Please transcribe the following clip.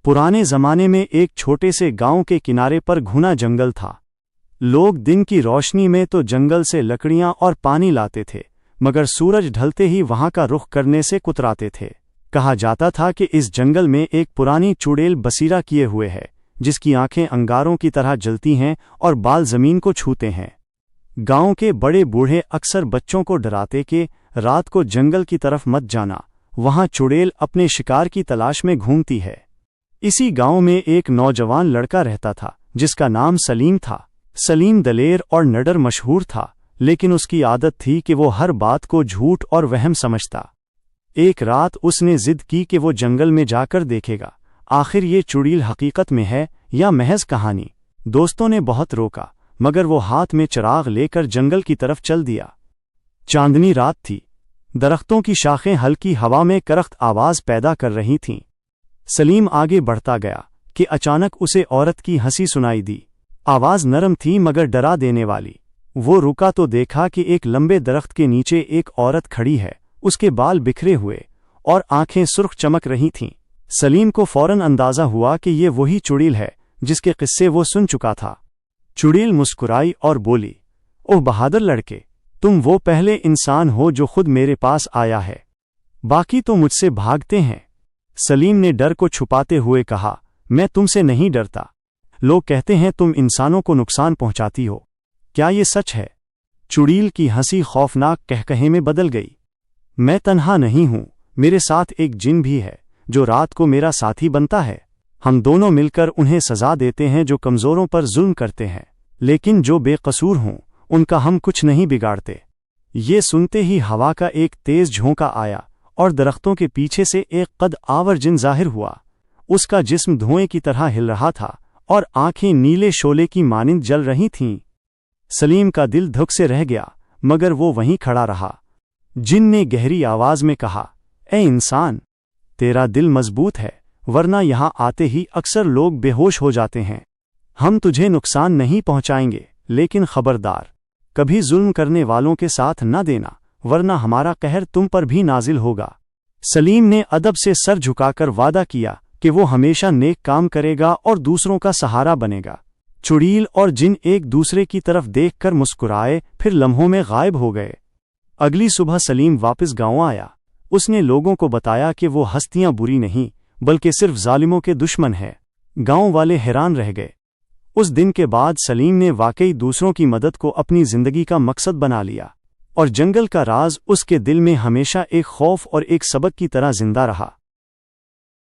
पुराने ज़माने में एक छोटे से गांव के किनारे पर घना जंगल था। लोग दिन की रोशनी में तो जंगल से लकड़ियां और पानी लाते थे, मगर सूरज ढलते ही वहां का रुख करने से कुतराते थे। कहा जाता था कि इस जंगल में एक पुरानी चुड़ैल बसीरा किए हुए है, जिसकी आंखें अंगारों की तरह जलती हैं और बाल जमीन को छूते हैं। गांव के बड़े बूढ़े अक्सर बच्चों को डराते कि रात को जंगल की तरफ मत जाना, वहां चुड़ैल अपने शिकार की तलाश में घूमती है। इसी गांव में एक नौजवान लड़का रहता था जिसका नाम सलीम था। सलीम दलेर और निडर मशहूर था, लेकिन उसकी आदत थी कि वो हर बात को झूठ और वहम समझता। एक रात उसने जिद की कि वो जंगल में जाकर देखेगा आखिर ये चुड़ैल हकीकत में है या महज कहानी। दोस्तों ने बहुत रोका, मगर वो हाथ में चिराग लेकर जंगल की तरफ चल दिया। चांदनी रात थी, दरख्तों की शाखें हल्की हवा में करख्त आवाज पैदा कर रही थीं। सलीम आगे बढ़ता गया कि अचानक उसे औरत की हंसी सुनाई दी। आवाज नरम थी मगर डरा देने वाली। वो रुका तो देखा कि एक लंबे दरख्त के नीचे एक औरत खड़ी है। उसके बाल बिखरे हुए और आंखें सुर्ख चमक रही थीं। सलीम को फौरन अंदाजा हुआ कि ये वही चुड़ैल है जिसके किस्से वो सुन चुका था। चुड़ैल मुस्कुराई और बोली, ओह बहादुर लड़के, तुम वो पहले इंसान हो जो खुद मेरे पास आया है, बाकी तो मुझसे भागते हैं। सलीम ने डर को छुपाते हुए कहा, मैं तुमसे नहीं डरता। लोग कहते हैं तुम इंसानों को नुकसान पहुंचाती हो, क्या ये सच है? चुड़ैल की हंसी खौफनाक कहकहे में बदल गई। मैं तन्हा नहीं हूं, मेरे साथ एक जिन भी है जो रात को मेरा साथी बनता है। हम दोनों मिलकर उन्हें सजा देते हैं जो कमजोरों पर जुल्म करते हैं, लेकिन जो बेकसूर हों उनका हम कुछ नहीं बिगाड़ते। ये सुनते ही हवा का एक तेज झोंका आया और दरख्तों के पीछे से एक कद आवर जिन जाहिर हुआ। उसका जिस्म धुएं की तरह हिल रहा था और आंखें नीले शोले की मानिंद जल रही थीं। सलीम का दिल धुक से रह गया, मगर वो वहीं खड़ा रहा। जिन ने गहरी आवाज में कहा, ए इंसान, तेरा दिल मजबूत है, वरना यहां आते ही अक्सर लोग बेहोश हो जाते हैं। हम तुझे नुकसान नहीं पहुंचाएंगे, लेकिन खबरदार, कभी जुल्म करने वालों के साथ न देना, वरना हमारा कहर तुम पर भी नाजिल होगा। सलीम ने अदब से सर झुकाकर वादा किया कि वो हमेशा नेक काम करेगा और दूसरों का सहारा बनेगा। चुड़ैल और जिन एक दूसरे की तरफ देखकर मुस्कुराए, फिर लम्हों में गायब हो गए। अगली सुबह सलीम वापस गांव आया। उसने लोगों को बताया कि वो हस्तियां बुरी नहीं, बल्कि सिर्फ जालिमों के दुश्मन है। गांव वाले हैरान रह गए। उस दिन के बाद सलीम ने वाकई दूसरों की मदद को अपनी जिंदगी का मकसद बना लिया, और जंगल का राज उसके दिल में हमेशा एक खौफ और एक सबक की तरह जिंदा रहा।